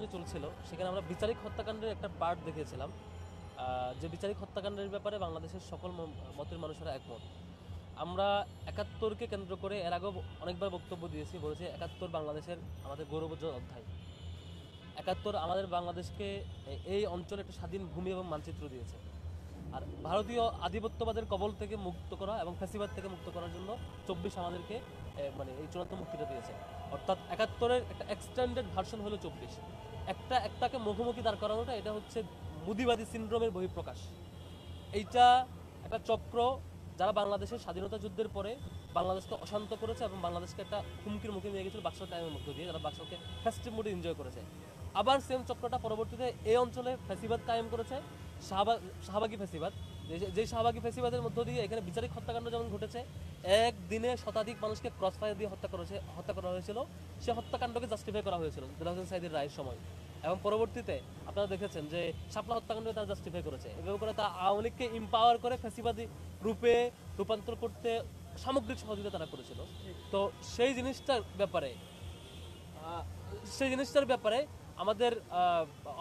নির্বাচনে চলছিল, সেখানে আমরা বিচারিক হত্যাকাণ্ডের একটা পার্ট দেখেছিলাম। যে বিচারিক হত্যাকাণ্ডের ব্যাপারে বাংলাদেশের সকল মতের মানুষেরা একমত। আমরা একাত্তরকে কেন্দ্র করে এর আগেও অনেকবার বক্তব্য দিয়েছি, বলেছি একাত্তর বাংলাদেশের আমাদের গৌরবোজ্জ্বল অধ্যায়। একাত্তর আমাদের বাংলাদেশকে এই অঞ্চলে একটা স্বাধীন ভূমি এবং মানচিত্র দিয়েছে। আর ভারতীয় আধিপত্যবাদের কবল থেকে মুক্ত করা এবং ফ্যাসিবাদ থেকে মুক্ত করার জন্য 24 আমাদেরকে মানে এই চূড়ান্ত মুক্তিটা দিয়েছে। অর্থাৎ একাত্তরের একটা এক্সটেন্ডেড ভার্সন হলো 24। একটাকে মুখোমুখি দাঁড় করানোটা, এটা হচ্ছে মুদিবাদী সিন্ড্রোমের বহিঃপ্রকাশ। এইটা একটা চক্র, যারা বাংলাদেশের স্বাধীনতা যুদ্ধের পরে বাংলাদেশকে অশান্ত করেছে এবং বাংলাদেশকে একটা হুমকির মুখে নিয়ে গেছিল বাক্সাল টাইমের মধ্য দিয়ে, যারা বাক্সালকে ফেস্টিভ মোডে এনজয় করেছে। আবার সেম চক্রটা পরবর্তীতে এই অঞ্চলে ফ্যাসিবাদ কায়েম করেছে, শাহবাগী ফ্যাসিবাদ। যেই শাহবাগী ফ্যাসিবাদের মধ্য দিয়ে এখানে বিচারিক হত্যাকাণ্ড যেমন ঘটেছে, একদিনে শতাধিক মানুষকে ক্রস ফায়ার দিয়ে হত্যা করা হয়েছিল। সে হত্যাকাণ্ডকে জাস্টিফাই করা হয়েছিল দিলওয়ার হোসেন সাঈদীর রায়ের সময়। এবং পরবর্তীতে আপনারা দেখেছেন যে শাপলা হত্যাকাণ্ডকে তারা জাস্টিফাই করেছে। এভাবে করে তা আওয়ামী লীগকে ইম্পাওয়ার করে ফ্যাসিবাদী রূপে রূপান্তর করতে সামগ্রিক সহযোগিতা তারা করেছিল। তো সেই জিনিসটার ব্যাপারে আমাদের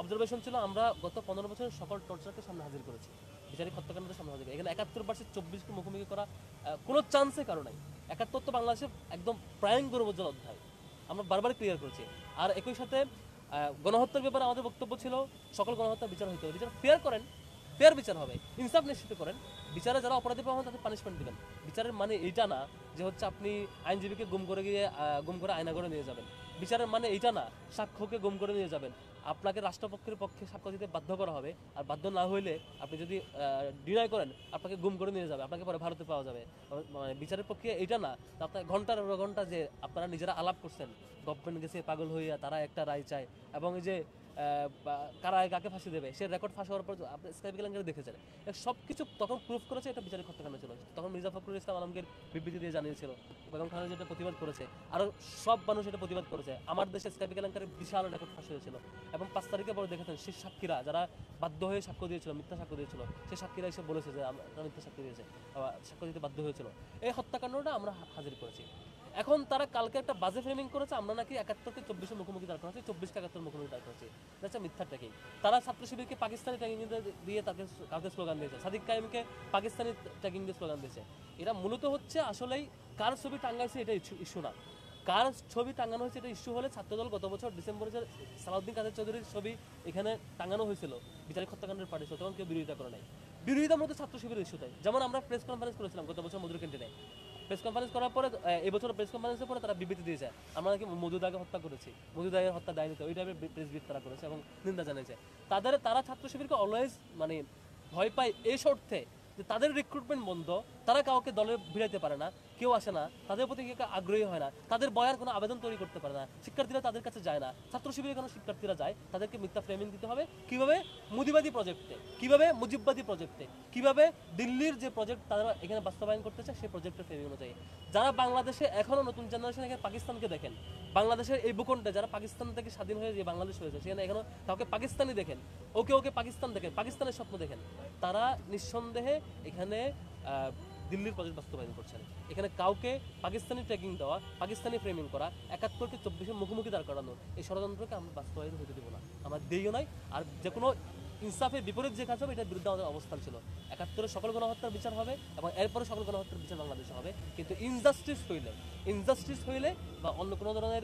অবজারভেশন ছিল, আমরা গত 15 বছরের সকল টর্চারকে সামনে হাজির করেছি, বিচারিক হত্যাকাণ্ডের সামনে হাজির। এখানে 71 ভার্সেস 24কে মুখোমুখি করা কোনো চান্সে কারো নাই। 71 তো বাংলাদেশের একদম প্রাইম গৌরবোজ্জ্বল অধ্যায়, আমরা বারবার ক্লিয়ার করেছি। আর একই সাথে গণহত্যার ব্যাপারে আমাদের বক্তব্য ছিল সকল গণহত্যার বিচার হইতে হবে, বিচার ফেয়ার করেন, ফেয়ার বিচার হবে, ইনসাফ নিশ্চিত করেন। বিচারে যারা অপরাধী পাওয়া হয় তাদের পানিশমেন্ট দিবেন। বিচারের মানে এইটা না যে হচ্ছে আপনি আইনজীবীকে গুম করে আয়নাঘরে নিয়ে যাবেন। বিচারের মানে এইটা না সাক্ষ্যকে গুম করে নিয়ে যাবেন। আপনাকে রাষ্ট্রপক্ষের পক্ষে সাক্ষ্য দিতে বাধ্য করা হবে, আর বাধ্য না হইলে আপনি যদি ডিনাই করেন আপনাকে গুম করে নিয়ে যাবে, আপনাকে পরে ভারতে পাওয়া যাবে। মানে বিচারের পক্ষে এইটা না আপনার ঘন্টার ঘন্টা যে আপনারা নিজেরা আলাপ করছেন, গভর্নমেন্ট গেছে পাগল হইয়া, তারা একটা রায় চায়, এবং এই যে কারা কাকে ফাঁসি দেবে সে রেকর্ড ফাঁস হওয়ার পর আপনি স্কাইপ কেলেঙ্কারি দেখেছেন। সব কিছু তখন প্রুফ করেছে এটা বিচারিক হত্যাকাণ্ড ছিল। তখন মির্জা ফখরুল ইসলাম আলমগীর বিবৃতি দিয়ে জানিয়েছিল, বেগম খালেদা যেটা প্রতিবাদ করেছে, আরও সব মানুষ এটা প্রতিবাদ করেছে। আমার দেশে স্কাইপ কেলেঙ্কারির বিশাল রেকর্ড ফাঁস হয়েছিল। এবং 5 তারিখে পরে দেখেছেন সেই সাক্ষীরা যারা বাধ্য হয়ে সাক্ষ্য দিয়েছিল, মিথ্যা সাক্ষ্য দিয়েছিল, সেই সাক্ষীরা এসে বলেছে যে আমরা মিথ্যা সাক্ষ্য দিয়েছে, সাক্ষ্য দিতে বাধ্য হয়েছিল। এই হত্যাকাণ্ডটা আমরা হাজির করেছি। এখন তারা কালকে একটা বাজে ফ্রেমিং করেছে, আমরা নাকি 71কে 24-এর মুখোমুখি দাঁড় করাচ্ছি, 24কে 71 মুখোমুখি দাঁড় করাচ্ছি। আচ্ছা, মিথ্যা ট্যাগিং। তারা ছাত্র শিবিরকে পাকিস্তানি ট্যাগিং দিয়ে কাউকে স্লোগান দিয়েছে, সাদিক কায়েমকে পাকিস্তানি ট্যাগিং দিয়ে স্লোগান দিয়েছে। এরা মূলত হচ্ছে আসলেই কার ছবি টাঙ্গাইছে এটা ইস্যু না, কার ছবি টাঙ্গানো হয়েছে এটা ইস্যু হলে ছাত্রদল গত বছর ডিসেম্বরে যে সালাউদ্দিন কাদের চৌধুরীর ছবি এখানে টাঙ্গানো হয়েছিল বিচারিক হত্যাকাণ্ডের পার্টি, তখন কেউ বিরোধিতা করে নাই। বিরোধিতার মধ্যে ছাত্র শিবিরের ইস্যুটাই, যেমন আমরা প্রেস কনফারেন্স করেছিলাম গত বছর মধুর ক্যান্টিনে। প্রেস কনফারেন্স করার পরে এই বছর প্রেস কনফারেন্সের পরে তারা বিবৃতি দিয়েছে আমরা নাকি মধুদাকে হত্যা করেছি, মধুদায়ের হত্যা দায়নি, ওই টাইপের প্রেস বিট তারা করেছে এবং নিন্দা জানিয়েছে। তারা ছাত্র শিবিরকে অলওয়েজ মানে ভয় পায় এই শর্তে যে তাদের রিক্রুটমেন্ট বন্ধ, তারা কাউকে দলে ভিড়াইতে পারে না, কেউ আসে না, তাদের প্রতি কেউ আগ্রহী হয় না, তাদের বয়ার কোনো আবেদন তৈরি করতে পারে না, শিক্ষার্থীরা তাদের কাছে যায় না। ছাত্র শিবিরে কেন শিক্ষার্থীরা যায়? তাদেরকে মিথ্যা ফ্রেমিং দিতে হবে কিভাবে মুদিবাদী প্রজেক্টে, কিভাবে মুজিববাদী প্রজেক্টে, কিভাবে দিল্লির যে প্রজেক্ট তারা এখানে বাস্তবায়ন করতে চায় সেই প্রজেক্টের ফ্রেমিং অনুযায়ী। যারা বাংলাদেশে এখনো নতুন জেনারেশন এখানে পাকিস্তানকে দেখেন, বাংলাদেশের এই ভূখণ্ডে যারা পাকিস্তান থেকে স্বাধীন হয়ে যে বাংলাদেশ হয়েছে সেখানে এখনো কাউকে পাকিস্তানি দেখেন, ওকে পাকিস্তান দেখেন, পাকিস্তানের স্বপ্ন দেখেন, তারা নিঃসন্দেহে এখানে দিল্লির প্রজেক্ট বাস্তবায়ন করছেন। এখানে কাউকে পাকিস্তানি ট্র্যাকিং দেওয়া, পাকিস্তানি ফ্রেমিং করা, 71কে 24-এর মুখোমুখি দাঁড় করানো, এই ষড়যন্ত্রকে আমরা বাস্তবায়ন হতে দেবো না, আমরা দিইও নাই। আর যে কোনো ইনসাফের বিপরীত যে কাজ হবে এটার বিরুদ্ধে আমাদের অবস্থান ছিল। 71-এর সকল গণহত্যার বিচার হবে এবং এরপরে সকল গণহত্যার বিচার বাংলাদেশে হবে। কিন্তু ইনজাস্টিস হইলে বা অন্য কোনো ধরনের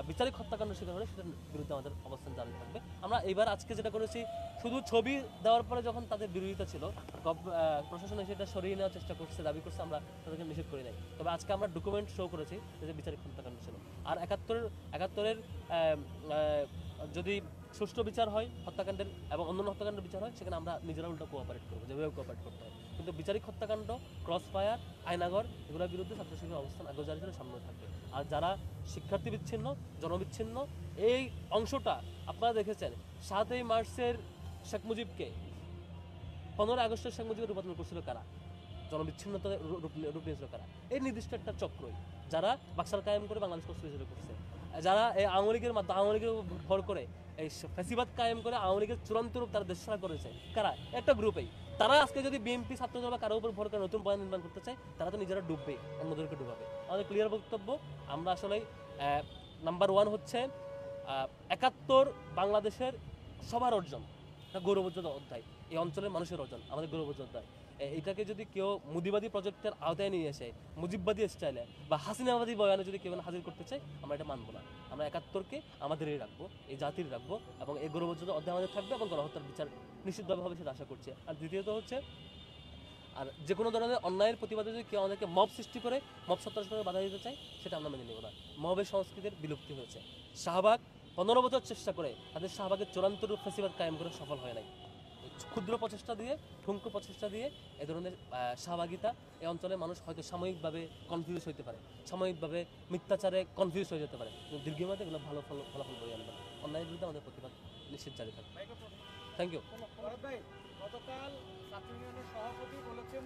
বিচারিক হত্যাকাণ্ড শিকার হলে সেটার বিরুদ্ধে আমাদের অবস্থান জারি থাকবে। আমরা এইবার আজকে যেটা করেছি, শুধু ছবি দেওয়ার পরে যখন তাদের বিরোধিতা ছিল, প্রশাসন সেটা সরিয়ে নেওয়ার চেষ্টা করছে, দাবি করছে, আমরা তাদেরকে নিষেধ করি নাই। তবে আজকে আমরা ডকুমেন্ট শো করেছি যে বিচারিক হত্যাকাণ্ড ছিল। আর 71-এর যদি সুষ্ঠু বিচার হয় হত্যাকাণ্ডের এবং অন্যান্য হত্যাকাণ্ডের বিচার হয়, সেখানে আমরা নিজেরা উল্টো কোঅপারেট করবো, যেভাবে কোঅপারেট করতে হয়। কিন্তু বিচারিক হত্যাকাণ্ড, ক্রস ফায়ার, আয়নাগর, এগুলোর বিরুদ্ধে ছাত্র শিক্ষার অবস্থান আগে জারি ছিল, সামনে থাকবে। আর যারা শিক্ষার্থী বিচ্ছিন্ন, জনবিচ্ছিন্ন এই অংশটা আপনারা দেখেছেন, 7ই মার্চের শেখ মুজিবকে 15 আগস্টের শেখ মুজিবের রূপান্তর করছিল কারা? জনবিচ্ছিন্নতা রূপ নিয়েছিল কারা? এই নির্দিষ্ট একটা চক্রই, যারা বাকশাল কায়েম করে বাংলাদেশ করছে, যারা এই আওয়ামী লীগের ভর করে এই ফ্যাসিবাদ কায়েম করে আওয়ামী লীগের চূড়ান্ত রূপ তারা দেশ ছাড়া করেছে কারা? একটা গ্রুপেই। তারা আজকে যদি বিএনপি ছাত্রদল বা কারোর উপর ভর করে নতুন বয়ান নির্মাণ করতে চায়, তারা তো নিজেরা ডুববে, অন্যদেরকে ডুবাবে। আমাদের ক্লিয়ার বক্তব্য, আমরা আসলে নাম্বার 1 হচ্ছে 71 বাংলাদেশের সবার অর্জন, এটা গৌরবোজ্জ্বল অধ্যায়, এই অঞ্চলের মানুষের অর্জন, আমাদের গৌরবোজ্জ্বল অধ্যায়। এটাকে যদি কেউ মুদিবাদী প্রজেক্টের আওতায় নিয়ে এসে মুজিববাদী স্টাইলে বা হাসিনাবাদী বয়ানে যদি কেউ হাজির করতে চাই, আমরা এটা মানবো না। আমরা 71কে আমাদেরই রাখবো, এই জাতির রাখবো, এবং এই গৌরবোজ্জ্বল অধ্যায় আমাদের থাকবে, এবং গণহত্যার বিচার নিশ্চিতভাবে হবে সেটা আশা করছি। আর দ্বিতীয়ত হচ্ছে, আর যে কোনো ধরনের অন্যায়ের প্রতিবাদে যদি কেউ আমাদেরকে মব সৃষ্টি করে, মব সন্ত্রাসে বাধা দিতে চাই, সেটা আমরা মেনে নেব না। মবের সংস্কৃতির বিলুপ্তি হয়েছে। শাহবাগ 15 বছর চেষ্টা করে তাদের শাহবাগের চূড়ান্ত রূপ ফেসিবাদ কায়েম করে সফল হয় নাই। ক্ষুদ্র প্রচেষ্টা দিয়ে, ঠুনকো প্রচেষ্টা দিয়ে এ ধরনের শাহবাগিতা এই অঞ্চলের মানুষ হয়তো সাময়িকভাবে কনফিউজ হইতে পারে, সাময়িকভাবে মিথ্যাচারে কনফিউজ হয়ে যেতে পারে, কিন্তু দীর্ঘমেয়াদে এগুলো ভালো ফলাফল বয়ে আনবে। অন্যায়ের বিরুদ্ধে আমাদের প্রতিবাদ নিশ্চিত জারি থাকবে। Thank you. গতকাল ছাত্র ইউনিয়নের সভাপতি বলেছেন